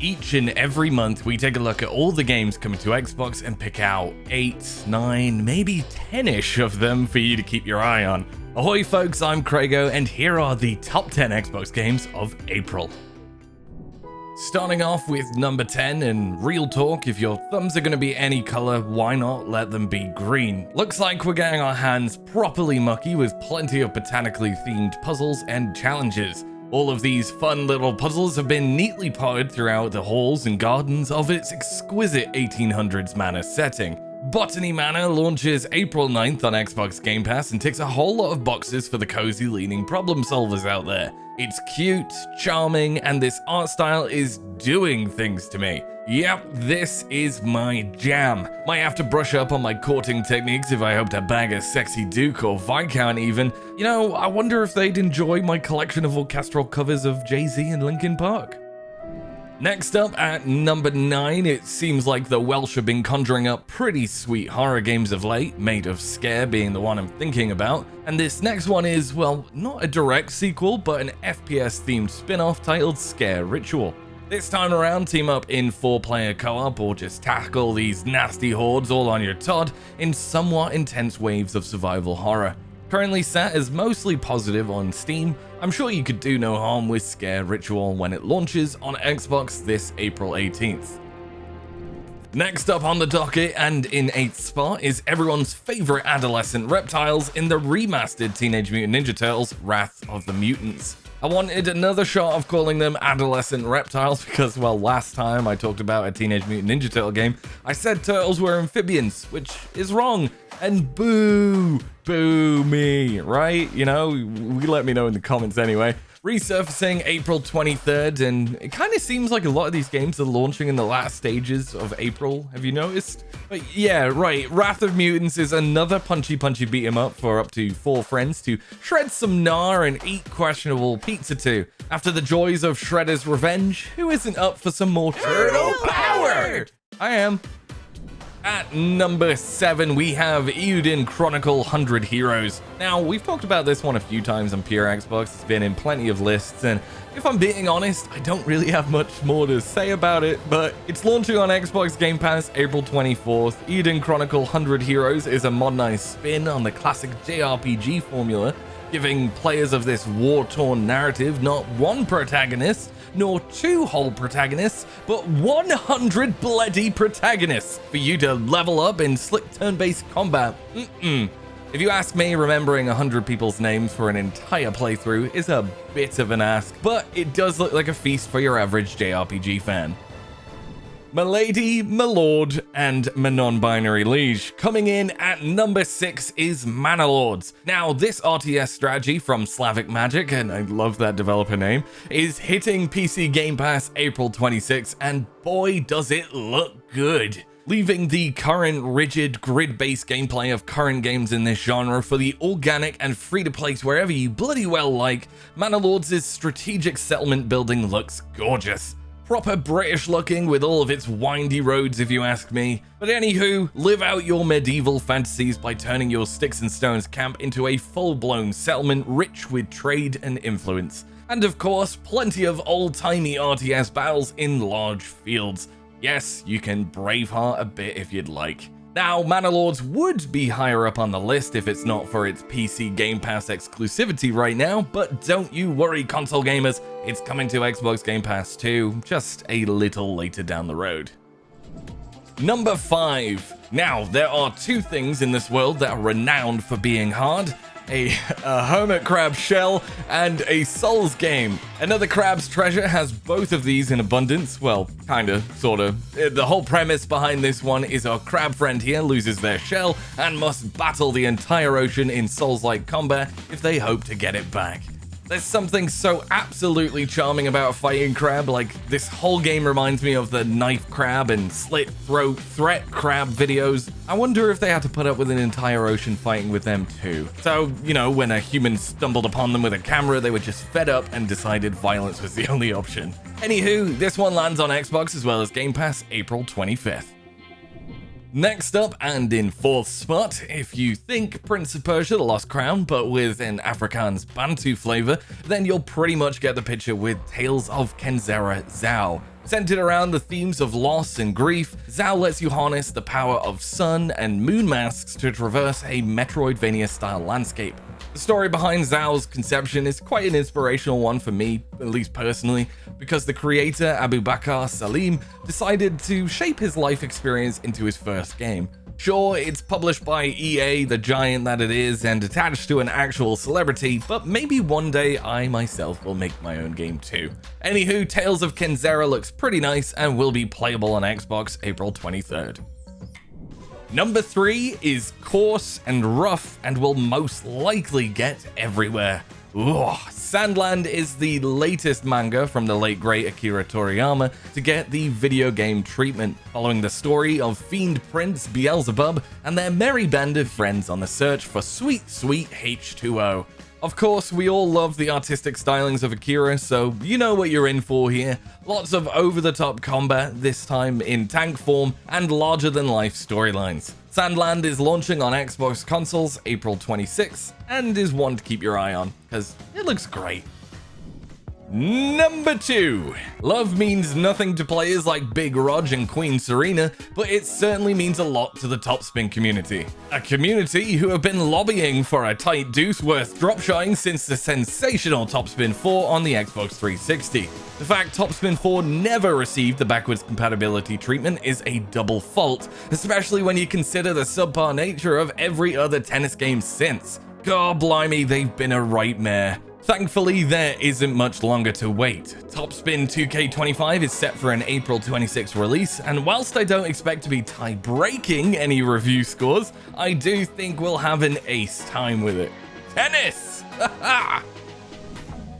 Each and every month, we take a look at all the games coming to Xbox and pick out 8, 9, maybe 10-ish of them for you to keep your eye on. Ahoy folks, I'm Craigo, and here are the top 10 Xbox games of April. Starting off with number 10, and real talk, if your thumbs are going to be any color, why not let them be green? Looks like we're getting our hands properly mucky with plenty of botanically themed puzzles and challenges. All of these fun little puzzles have been neatly potted throughout the halls and gardens of its exquisite 1800s manor setting. Botany Manor launches April 9th on Xbox Game Pass and ticks a whole lot of boxes for the cozy leaning problem solvers out there. It's cute, charming, and this art style is doing things to me. Yep, this is my jam. Might have to brush up on my courting techniques if I hope to bag a sexy Duke or Viscount even. You know, I wonder if they'd enjoy my collection of orchestral covers of Jay-Z and Linkin Park. Next up at number 9, it seems like the Welsh have been conjuring up pretty sweet horror games of late, Made of Scare being the one I'm thinking about. And this next one is, well, not a direct sequel, but an FPS-themed spin-off titled Scare Ritual. This time around, team up in 4-player co-op or just tackle these nasty hordes all on your Todd in somewhat intense waves of survival horror. Currently set as mostly positive on Steam, I'm sure you could do no harm with Scare Ritual when it launches on Xbox this April 18th. Next up on the docket and in 8th spot is everyone's favorite adolescent reptiles in the remastered Teenage Mutant Ninja Turtles Wrath of the Mutants. I wanted another shot of calling them adolescent reptiles because, well, last time I talked about a Teenage Mutant Ninja Turtle game, I said turtles were amphibians, which is wrong. And boo me, right? You know, let me know in the comments anyway. Resurfacing April 23rd, and it kind of seems like a lot of these games are launching in the last stages of April. Have you noticed? But yeah, right. Wrath of Mutants is another punchy beat 'em up for up to 4 friends to shred some gnar and eat questionable pizza too. After the joys of Shredder's Revenge, who isn't up for some more turtle power? I am. At number 7, we have Chronicle 100 Heroes. Now, we've talked about this one a few times on Pure Xbox, it's been in plenty of lists, and if I'm being honest, I don't really have much more to say about it, but it's launching on Xbox Game Pass April 24th. Chronicle 100 Heroes is a modernized spin on the classic JRPG formula, giving players of this war-torn narrative not one protagonist, nor 2 whole protagonists, but 100 bloody protagonists for you to level up in slick turn-based combat. If you ask me, remembering 100 people's names for an entire playthrough is a bit of an ask, but it does look like a feast for your average JRPG fan. My lady, my lord, and my non-binary liege. Coming in at number 6 is Mana Lords. Now, this RTS strategy from Slavic Magic, and I love that developer name, is hitting PC Game Pass April 26th, and boy does it look good. Leaving the current rigid grid-based gameplay of current games in this genre for the organic and free-to-play wherever you bloody well like, Mana Lords' strategic settlement building looks gorgeous. Proper British looking with all of its windy roads if you ask me. But anywho, live out your medieval fantasies by turning your sticks and stones camp into a full-blown settlement rich with trade and influence. And of course, plenty of old-timey RTS battles in large fields. Yes, you can Braveheart a bit if you'd like. Now, Mana Lords would be higher up on the list if it's not for its PC Game Pass exclusivity right now, but don't you worry, console gamers, it's coming to Xbox Game Pass too, just a little later down the road. Number 5. Now, there are 2 things in this world that are renowned for being hard. A hermit crab shell, and a Souls game. Another Crab's Treasure has both of these in abundance. Well, kinda, sorta. The whole premise behind this one is our crab friend here loses their shell and must battle the entire ocean in Souls-like combat if they hope to get it back. There's something so absolutely charming about fighting crab, like this whole game reminds me of the knife crab and slit throat threat crab videos. I wonder if they had to put up with an entire ocean fighting with them too. So, you know, when a human stumbled upon them with a camera, they were just fed up and decided violence was the only option. Anywho, this one lands on Xbox as well as Game Pass April 25th. Next up, and in 4th spot, if you think Prince of Persia: The Lost Crown, but with an Afrikaans Bantu flavor, then you'll pretty much get the picture with Tales of Kenara Zhao, Centered around the themes of loss and grief, Zao lets you harness the power of sun and moon masks to traverse a Metroidvania-style landscape. The story behind Zao's conception is quite an inspirational one for me, at least personally, because the creator Abubakar Salim decided to shape his life experience into his first game. Sure, it's published by EA, the giant that it is, and attached to an actual celebrity, but maybe one day I myself will make my own game too. Anywho, Tales of Kenara looks pretty nice and will be playable on Xbox April 23rd. Number 3 is coarse and rough and will most likely get everywhere. Ugh. Sandland is the latest manga from the late great Akira Toriyama to get the video game treatment, following the story of Fiend Prince Beelzebub and their merry band of friends on the search for sweet H2O. Of course, we all love the artistic stylings of Akira, so you know what you're in for here. Lots of over-the-top combat, this time in tank form, and larger-than-life storylines. Sandland is launching on Xbox consoles April 26th, and is one to keep your eye on, because it looks great. Number 2. Love means nothing to players like Big Rog and Queen Serena, but it certainly means a lot to the Topspin community. A community who have been lobbying for a tight deuce worth dropshotting since the sensational Topspin 4 on the Xbox 360. The fact Topspin 4 never received the backwards compatibility treatment is a double fault, especially when you consider the subpar nature of every other tennis game since. God blimey, they've been a right mare. Thankfully, there isn't much longer to wait. Topspin 2K25 is set for an April 26 release, and whilst I don't expect to be tie-breaking any review scores, I do think we'll have an ace time with it. Tennis!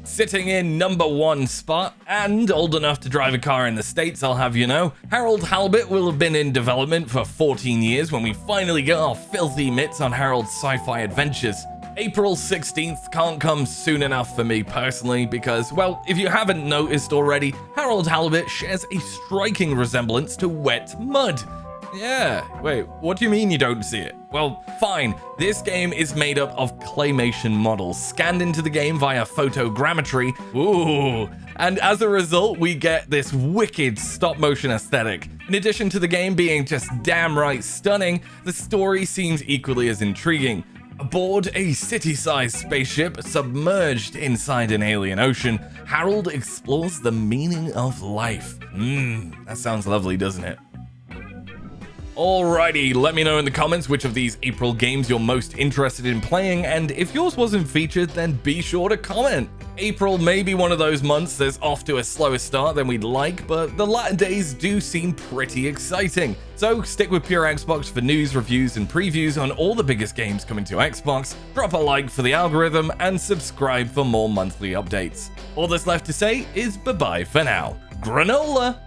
Sitting in number 1 spot, and old enough to drive a car in the States, I'll have you know, Harold Halibut will have been in development for 14 years when we finally get our filthy mitts on Harold's sci-fi adventures. April 16th can't come soon enough for me personally because, well, if you haven't noticed already, Harold Halibut shares a striking resemblance to wet mud. Yeah, wait, what do you mean you don't see it? Well, fine, this game is made up of claymation models scanned into the game via photogrammetry. Ooh, and as a result, we get this wicked stop-motion aesthetic. In addition to the game being just damn right stunning, the story seems equally as intriguing. Aboard a city-sized spaceship submerged inside an alien ocean, Harold explores the meaning of life. That sounds lovely, doesn't it? Alrighty, let me know in the comments which of these April games you're most interested in playing, and if yours wasn't featured, then be sure to comment. April may be one of those months that's off to a slower start than we'd like, but the latter days do seem pretty exciting. So stick with Pure Xbox for news, reviews, and previews on all the biggest games coming to Xbox, drop a like for the algorithm, and subscribe for more monthly updates. All that's left to say is bye-bye for now. Granola!